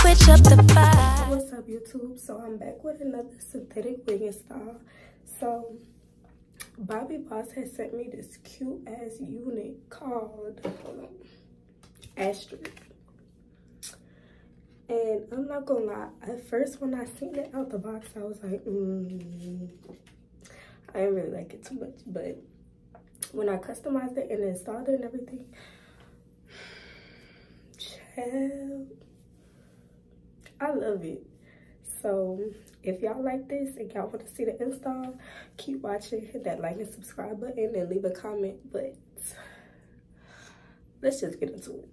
Switch up the vibe. What's up, YouTube? So I'm back with another synthetic wig install. So Bobbi Boss has sent me this cute ass unit called Astrid. And I'm not gonna lie, at first when I seen it out the box, I was like, I didn't really like it too much. But when I customized it and installed it and everything, child, I love it. So if y'all like this and y'all want to see the install, keep watching, hit that like and subscribe button and leave a comment. But let's just get into it.